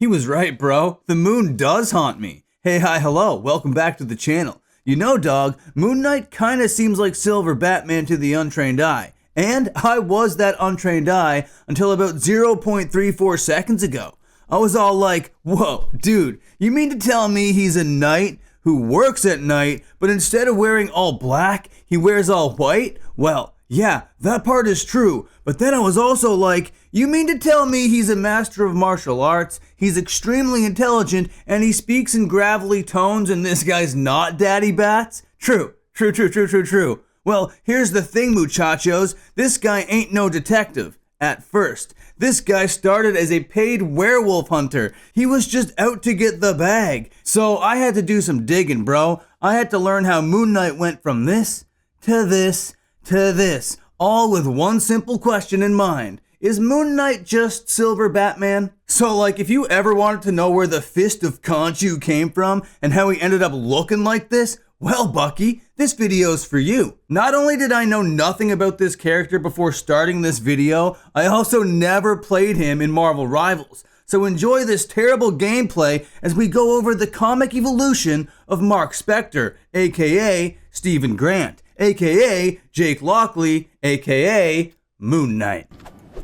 He was right, bro. The moon does haunt me. Hey, hi, hello. Welcome back to the channel. You know, dog, Moon Knight kinda seems like Silver Batman to the untrained eye. And I was that untrained eye until about 0.34 seconds ago. I was all like, whoa, dude, you mean to tell me he's a knight who works at night, but instead of wearing all black, he wears all white? Well, yeah, that part is true, but then I was also like, you mean to tell me he's a master of martial arts, he's extremely intelligent, and he speaks in gravelly tones and this guy's not Daddy Bats? True. Well, here's the thing, muchachos, this guy ain't no detective. At first, this guy started as a paid werewolf hunter. He was just out to get the bag. So I had to do some digging, bro. I had to learn how Moon Knight went from this, to this, to this, all with one simple question in mind. Is Moon Knight just Silver Batman? So like, if you ever wanted to know where the Fist of Khonshu came from and how he ended up looking like this, well, Bucky, this video's for you. Not only did I know nothing about this character before starting this video, I also never played him in Marvel Rivals. So enjoy this terrible gameplay as we go over the comic evolution of Mark Spector, aka Stephen Grant, aka Jake Lockley, aka Moon Knight.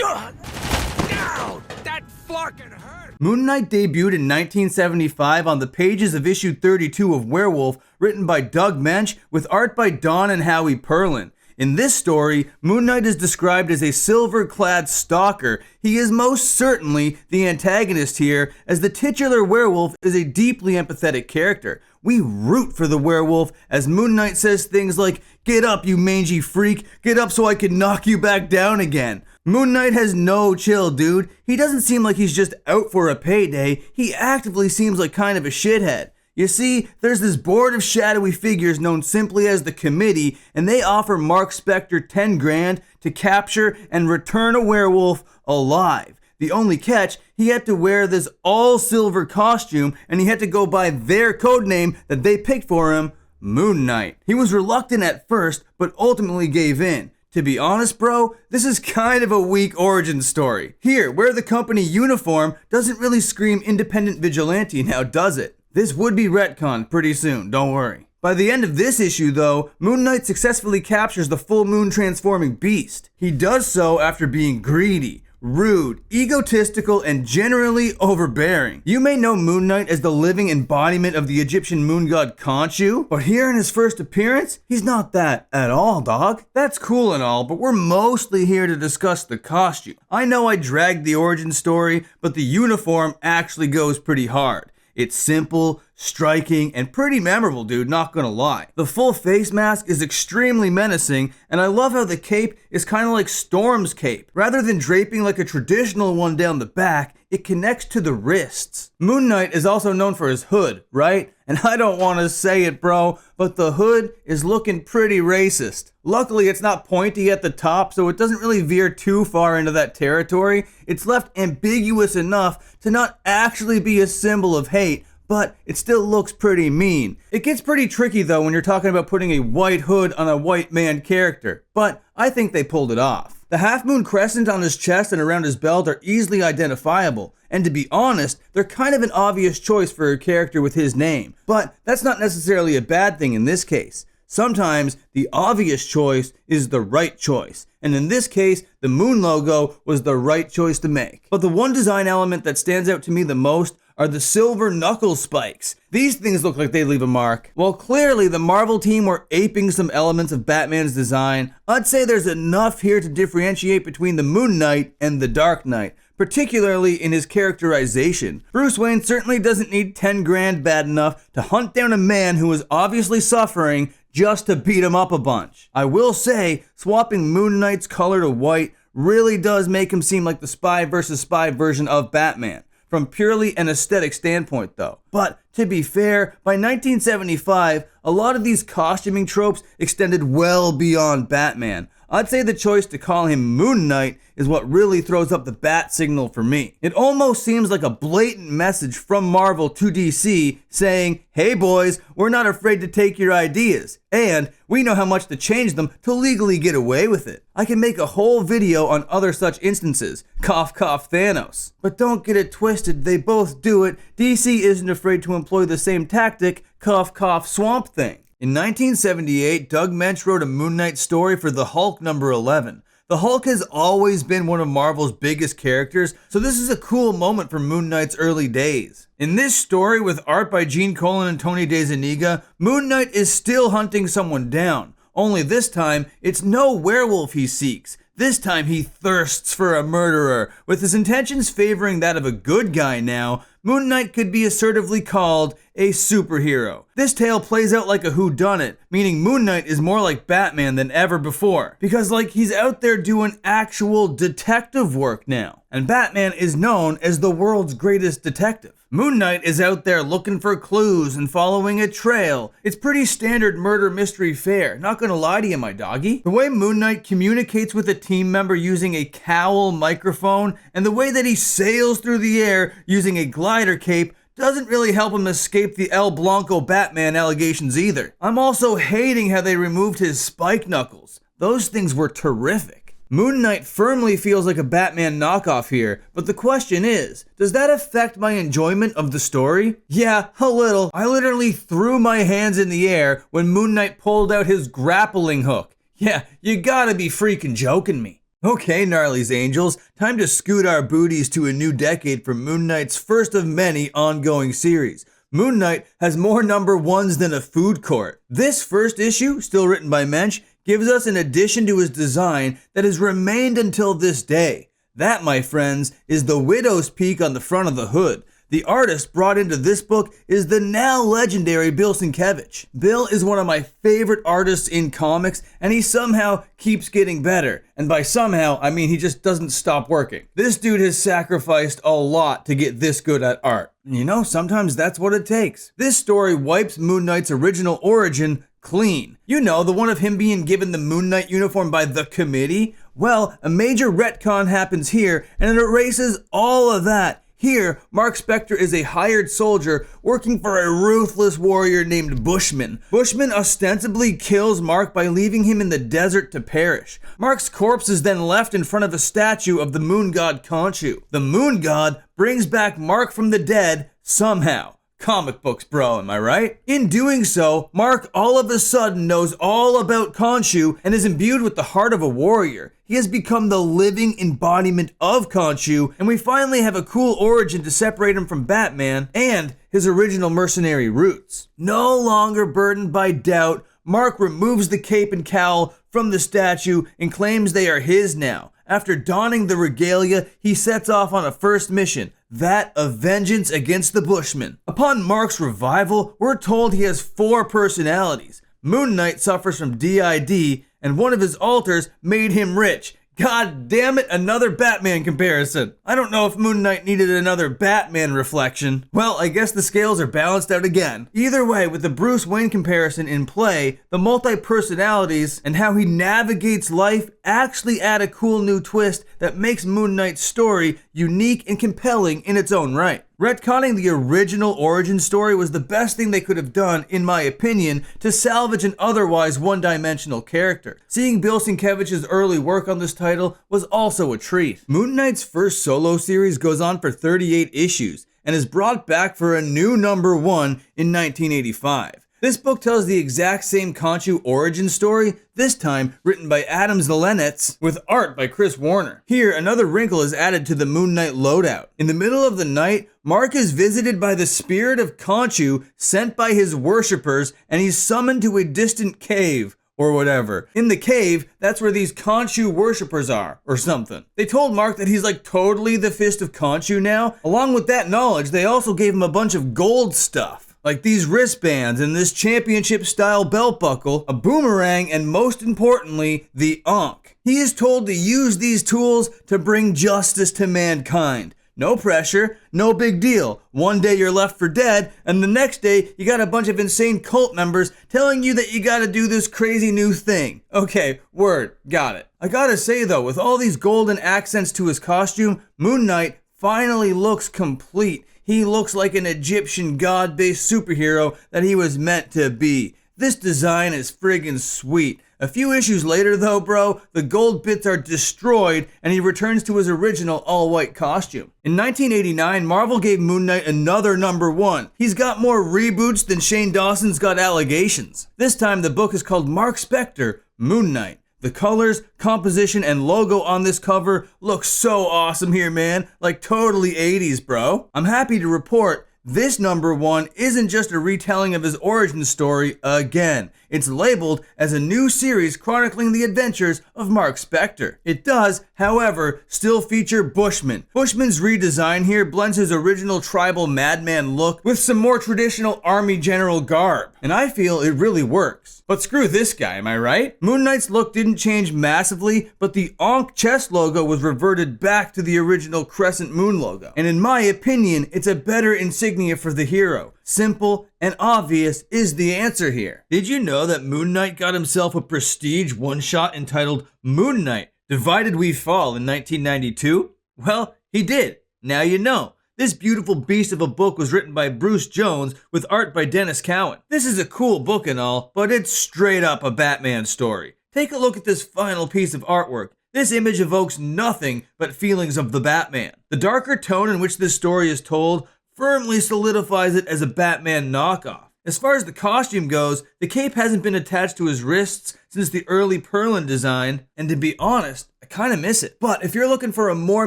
Ow! That fucking hurt! Moon Knight debuted in 1975 on the pages of issue 32 of Werewolf, written by Doug Mensch, with art by Don and Howie Perlin. In this story, Moon Knight is described as a silver-clad stalker. He is most certainly the antagonist here, as the titular werewolf is a deeply empathetic character. We root for the werewolf as Moon Knight says things like, "Get up, you mangy freak, get up so I can knock you back down again." Moon Knight has no chill, dude. He doesn't seem like he's just out for a payday. He actively seems like kind of a shithead. You see, there's this board of shadowy figures known simply as the Committee, and they offer Mark Spector 10 grand to capture and return a werewolf alive. The only catch, he had to wear this all-silver costume, and he had to go by their codename that they picked for him, Moon Knight. He was reluctant at first, but ultimately gave in. To be honest, bro, this is kind of a weak origin story. Here, wear the company uniform doesn't really scream independent vigilante now, does it? This would be retconned pretty soon, don't worry. By the end of this issue though, Moon Knight successfully captures the full moon transforming beast. He does so after being greedy, rude, egotistical, and generally overbearing. You may know Moon Knight as the living embodiment of the Egyptian moon god Khonshu, but here in his first appearance, he's not that at all, dog. That's cool and all, but we're mostly here to discuss the costume. I know I dragged the origin story, but the uniform actually goes pretty hard. It's simple, striking, and pretty memorable, dude, not gonna lie. The full face mask is extremely menacing, and I love how the cape is kind of like Storm's cape. Rather than draping like a traditional one down the back, it connects to the wrists. Moon Knight is also known for his hood, right? And I don't want to say it, bro, but the hood is looking pretty racist. Luckily, it's not pointy at the top, so it doesn't really veer too far into that territory. It's left ambiguous enough to not actually be a symbol of hate, but it still looks pretty mean. It gets pretty tricky though when you're talking about putting a white hood on a white man character, but I think they pulled it off. The half-moon crescent on his chest and around his belt are easily identifiable, and to be honest, they're kind of an obvious choice for a character with his name, but that's not necessarily a bad thing in this case. Sometimes the obvious choice is the right choice, and in this case, the moon logo was the right choice to make. But the one design element that stands out to me the most are the silver knuckle spikes. These things look like they leave a mark. While clearly the Marvel team were aping some elements of Batman's design, I'd say there's enough here to differentiate between the Moon Knight and the Dark Knight, particularly in his characterization. Bruce Wayne certainly doesn't need 10 grand bad enough to hunt down a man who is obviously suffering just to beat him up a bunch. I will say, swapping Moon Knight's color to white really does make him seem like the spy versus spy version of Batman. From purely an aesthetic standpoint though. But to be fair, by 1975, a lot of these costuming tropes extended well beyond Batman. I'd say the choice to call him Moon Knight is what really throws up the bat signal for me. It almost seems like a blatant message from Marvel to DC saying, hey boys, we're not afraid to take your ideas, and we know how much to change them to legally get away with it. I can make a whole video on other such instances. Cough cough Thanos. But don't get it twisted, they both do it. DC isn't afraid to employ the same tactic, cough cough Swamp Thing. In 1978, Doug Moench wrote a Moon Knight story for The Hulk number 11. The Hulk has always been one of Marvel's biggest characters, so this is a cool moment for Moon Knight's early days. In this story, with art by Gene Colan and Tony DeZuniga, Moon Knight is still hunting someone down. Only this time, it's no werewolf he seeks. This time he thirsts for a murderer. With his intentions favoring that of a good guy now, Moon Knight could be assertively called a superhero. This tale plays out like a whodunit, meaning Moon Knight is more like Batman than ever before. Because he's out there doing actual detective work now. And Batman is known as the world's greatest detective. Moon Knight is out there looking for clues and following a trail. It's pretty standard murder mystery fare, not gonna lie to you, my doggy. The way Moon Knight communicates with a team member using a cowl microphone, and the way that he sails through the air using a glider cape doesn't really help him escape the El Blanco Batman allegations either. I'm also hating how they removed his spike knuckles. Those things were terrific. Moon Knight firmly feels like a Batman knockoff here, but the question is, does that affect my enjoyment of the story? Yeah, a little. I literally threw my hands in the air when Moon Knight pulled out his grappling hook. Yeah, you gotta be freaking joking me. Okay, Gnarly's Angels, time to scoot our booties to a new decade for Moon Knight's first of many ongoing series. Moon Knight has more number ones than a food court. This first issue, still written by Moench, gives us an addition to his design that has remained until this day. That, my friends, is the widow's peak on the front of the hood. The artist brought into this book is the now legendary Bill Sienkiewicz. Bill is one of my favorite artists in comics, and he somehow keeps getting better. And by somehow, I mean he just doesn't stop working. This dude has sacrificed a lot to get this good at art. And you know, sometimes that's what it takes. This story wipes Moon Knight's original origin clean. You know, the one of him being given the Moon Knight uniform by the committee? Well, a major retcon happens here, and it erases all of that. Here, Mark Spector is a hired soldier working for a ruthless warrior named Bushman. Bushman ostensibly kills Mark by leaving him in the desert to perish. Mark's corpse is then left in front of a statue of the moon god Khonshu. The moon god brings back Mark from the dead somehow. Comic books, bro, am I right? In doing so, Mark all of a sudden knows all about Khonshu and is imbued with the heart of a warrior. He has become the living embodiment of Khonshu, and we finally have a cool origin to separate him from Batman and his original mercenary roots. No longer burdened by doubt, Mark removes the cape and cowl from the statue and claims they are his now. After donning the regalia, he sets off on a first mission, that of vengeance against the Bushmen. Upon Mark's revival, we're told he has 4 personalities. Moon Knight suffers from DID, and one of his alters made him rich. God damn it, another Batman comparison. I don't know if Moon Knight needed another Batman reflection. Well, I guess the scales are balanced out again. Either way, with the Bruce Wayne comparison in play, the multi-personalities and how he navigates life actually add a cool new twist that makes Moon Knight's story unique and compelling in its own right. Retconning the original origin story was the best thing they could have done, in my opinion, to salvage an otherwise one-dimensional character. Seeing Bill Sienkiewicz's early work on this title was also a treat. Moon Knight's first solo series goes on for 38 issues and is brought back for a new number 1 in 1985. This book tells the exact same Khonshu origin story, this time written by Adam Zelenetz with art by Chris Warner. Here, another wrinkle is added to the Moon Knight loadout. In the middle of the night, Mark is visited by the spirit of Khonshu sent by his worshippers, and he's summoned to a distant cave, or whatever. In the cave, that's where these Khonshu worshippers are, or something. They told Mark that he's like totally the fist of Khonshu now. Along with that knowledge, they also gave him a bunch of gold stuff. Like these wristbands and this championship-style belt buckle, a boomerang, and most importantly, the Ankh. He is told to use these tools to bring justice to mankind. No pressure, no big deal. One day you're left for dead, and the next day you got a bunch of insane cult members telling you that you gotta do this crazy new thing. Okay, word, got it. I gotta say though, with all these golden accents to his costume, Moon Knight finally looks complete. He looks like an Egyptian god-based superhero that he was meant to be. This design is friggin' sweet. A few issues later though, bro, the gold bits are destroyed and he returns to his original all-white costume. In 1989, Marvel gave Moon Knight another #1. He's got more reboots than Shane Dawson's got allegations. This time the book is called Mark Spector, Moon Knight. The colors, composition, and logo on this cover look so awesome here, man. Like totally 80s, bro. I'm happy to report this #1 isn't just a retelling of his origin story again. It's labeled as a new series chronicling the adventures of Mark Spector. It does, however, still feature Bushman. Bushman's redesign here blends his original tribal madman look with some more traditional army general garb, and I feel it really works. But screw this guy, am I right? Moon Knight's look didn't change massively, but the Ankh chest logo was reverted back to the original crescent moon logo. And in my opinion, it's a better insignia for the hero. Simple and obvious is the answer here. Did you know that Moon Knight got himself a prestige one-shot entitled Moon Knight, Divided We Fall in 1992? Well, he did. Now you know. This beautiful beast of a book was written by Bruce Jones with art by Dennis Cowan. This is a cool book and all, but it's straight up a Batman story. Take a look at this final piece of artwork. This image evokes nothing but feelings of the Batman. The darker tone in which this story is told firmly solidifies it as a Batman knockoff. As far as the costume goes, the cape hasn't been attached to his wrists since the early Perlin design, and to be honest, I kinda miss it. But if you're looking for a more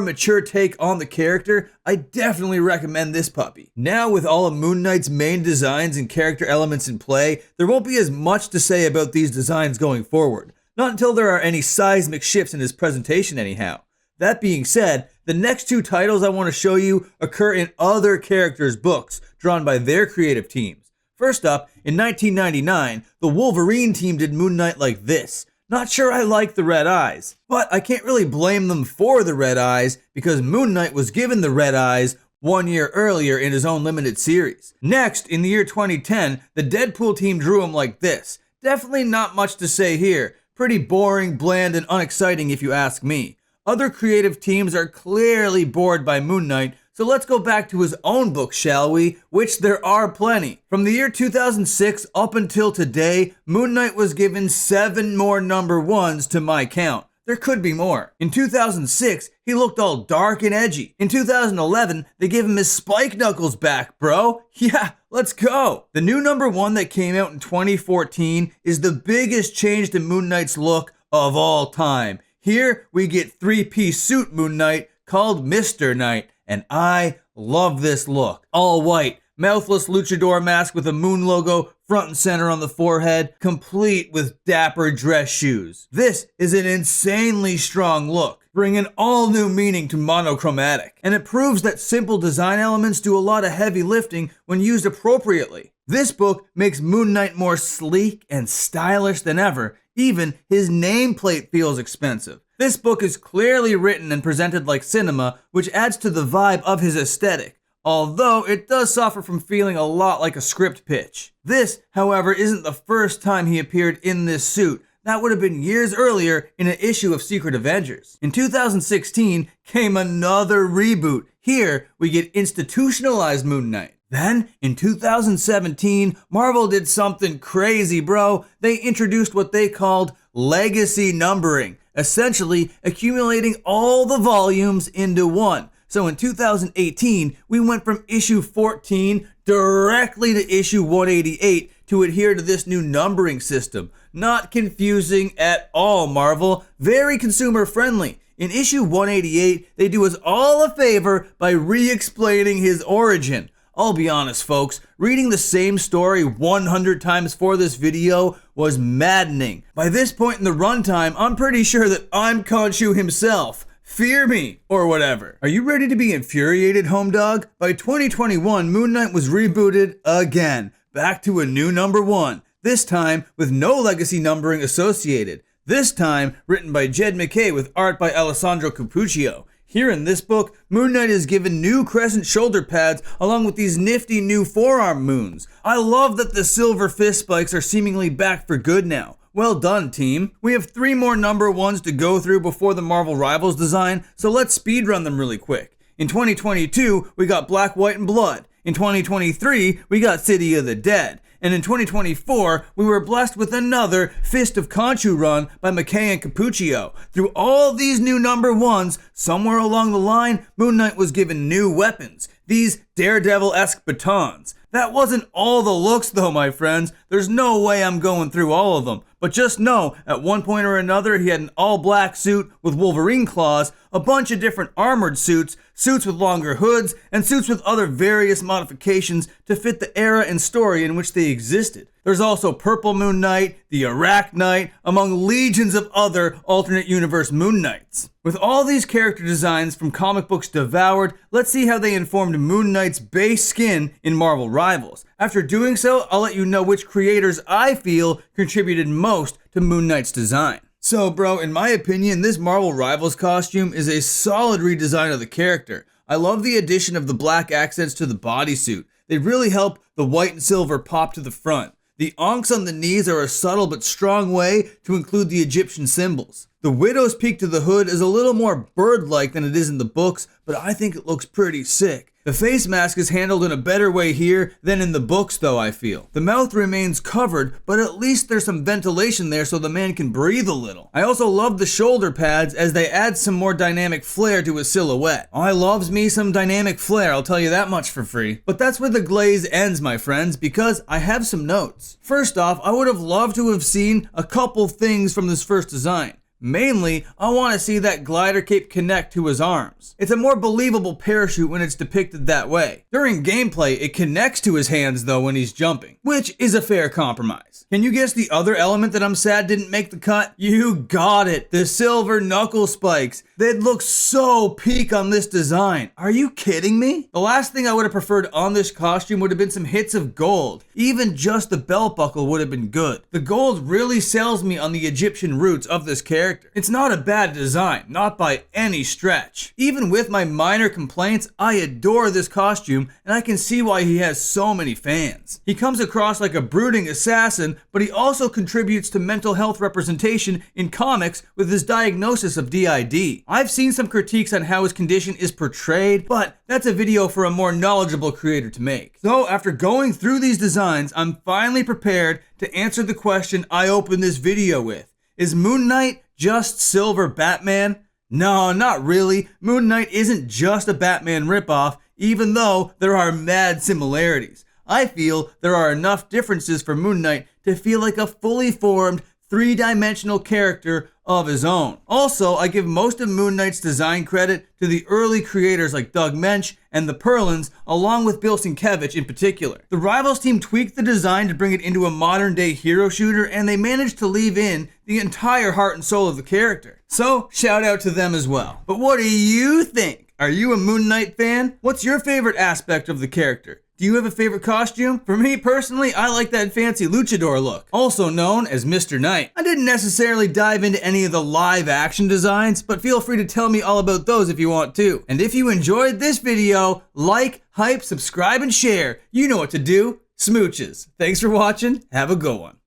mature take on the character, I definitely recommend this puppy. Now with all of Moon Knight's main designs and character elements in play, there won't be as much to say about these designs going forward. Not until there are any seismic shifts in his presentation anyhow. That being said, the next two titles I want to show you occur in other characters' books, drawn by their creative teams. First up, in 1999, the Wolverine team did Moon Knight like this. Not sure I like the red eyes, but I can't really blame them for the red eyes because Moon Knight was given the red eyes 1 year earlier in his own limited series. Next, in the year 2010, the Deadpool team drew him like this. Definitely not much to say here. Pretty boring, bland, and unexciting if you ask me. Other creative teams are clearly bored by Moon Knight, so let's go back to his own book, shall we? Which there are plenty. From the year 2006 up until today, Moon Knight was given 7 more #1s to my count. There could be more. In 2006, he looked all dark and edgy. In 2011, they gave him his spike knuckles back, bro. Yeah, let's go. The new #1 that came out in 2014 is the biggest change to Moon Knight's look of all time. Here we get 3-piece suit Moon Knight called Mr. Knight, and I love this look. All white, mouthless luchador mask with a moon logo front and center on the forehead, complete with dapper dress shoes. This is an insanely strong look, bringing all new meaning to monochromatic, and it proves that simple design elements do a lot of heavy lifting when used appropriately. This book makes Moon Knight more sleek and stylish than ever. Even his nameplate feels expensive. This book is clearly written and presented like cinema, which adds to the vibe of his aesthetic, although it does suffer from feeling a lot like a script pitch. This, however, isn't the first time he appeared in this suit. That would have been years earlier in an issue of Secret Avengers. In 2016 came another reboot. Here we get institutionalized Moon Knight. Then, in 2017, Marvel did something crazy, bro. They introduced what they called legacy numbering, essentially accumulating all the volumes into one. So in 2018, we went from issue 14 directly to issue 188 to adhere to this new numbering system. Not confusing at all, Marvel. Very consumer friendly. In issue 188, they do us all a favor by re-explaining his origin. I'll be honest, folks, reading the same story 100 times for this video was maddening. By this point in the runtime, I'm pretty sure that I'm Khonshu himself. Fear me, or whatever. Are you ready to be infuriated, home dog? By 2021, Moon Knight was rebooted again, back to a new #1, this time with no legacy numbering associated. This time written by Jed MacKay with art by Alessandro Cappuccio. Here in this book, Moon Knight is given new crescent shoulder pads along with these nifty new forearm moons. I love that the silver fist spikes are seemingly back for good now. Well done, team. We have 3 more number 1s to go through before the Marvel Rivals design, so let's speedrun them really quick. In 2022, we got Black, White, and Blood. In 2023, we got City of the Dead. And in 2024, we were blessed with another Fist of Khonshu run by McKay and Cappuccio. Through all these new number 1s, somewhere along the line, Moon Knight was given new weapons. These Daredevil-esque batons. That wasn't all the looks though, my friends. There's no way I'm going through all of them. But just know, at one point or another, he had an all-black suit with Wolverine claws, a bunch of different armored suits, suits with longer hoods, and suits with other various modifications to fit the era and story in which they existed. There's also Purple Moon Knight, the Iraq Knight, among legions of other alternate universe Moon Knights. With all these character designs from comic books devoured, let's see how they informed Moon Knight's base skin in Marvel Rivals. After doing so, I'll let you know which creators I feel contributed most to Moon Knight's design. So bro, in my opinion, this Marvel Rivals costume is a solid redesign of the character. I love the addition of the black accents to the bodysuit. They really help the white and silver pop to the front. The onks on the knees are a subtle but strong way to include the Egyptian symbols. The Widow's peak to the hood is a little more bird-like than it is in the books, but I think it looks pretty sick. The face mask is handled in a better way here than in the books though, I feel. The mouth remains covered, but at least there's some ventilation there so the man can breathe a little. I also love the shoulder pads as they add some more dynamic flair to his silhouette. I loves me some dynamic flair, I'll tell you that much for free. But that's where the glaze ends, my friends, because I have some notes. First off, I would have loved to have seen a couple things from this first design. Mainly, I want to see that glider cape connect to his arms. It's a more believable parachute when it's depicted that way. During gameplay, it connects to his hands though when he's jumping, which is a fair compromise. Can you guess the other element that I'm sad didn't make the cut? You got it, the silver knuckle spikes. They'd look so peak on this design. Are you kidding me? The last thing I would have preferred on this costume would have been some hits of gold. Even just the belt buckle would have been good. The gold really sells me on the Egyptian roots of this character. It's not a bad design, not by any stretch. Even with my minor complaints, I adore this costume and I can see why he has so many fans. He comes across like a brooding assassin, but he also contributes to mental health representation in comics with his diagnosis of DID. I've seen some critiques on how his condition is portrayed, but that's a video for a more knowledgeable creator to make. So after going through these designs, I'm finally prepared to answer the question I opened this video with. Is Moon Knight just Silver Batman? No, not really. Moon Knight isn't just a Batman ripoff, even though there are mad similarities. I feel there are enough differences for Moon Knight to feel like a fully formed, 3-dimensional character of his own. Also, I give most of Moon Knight's design credit to the early creators like Doug Mensch and the Perlins, along with Bill Sienkiewicz in particular. The Rivals team tweaked the design to bring it into a modern-day hero shooter, and they managed to leave in the entire heart and soul of the character. So, shout out to them as well. But what do you think? Are you a Moon Knight fan? What's your favorite aspect of the character? Do you have a favorite costume? For me personally, I like that fancy luchador look, also known as Mr. Knight. I didn't necessarily dive into any of the live action designs, but feel free to tell me all about those if you want to. And if you enjoyed this video, like, hype, subscribe, and share. You know what to do. Smooches. Thanks for watching. Have a good one.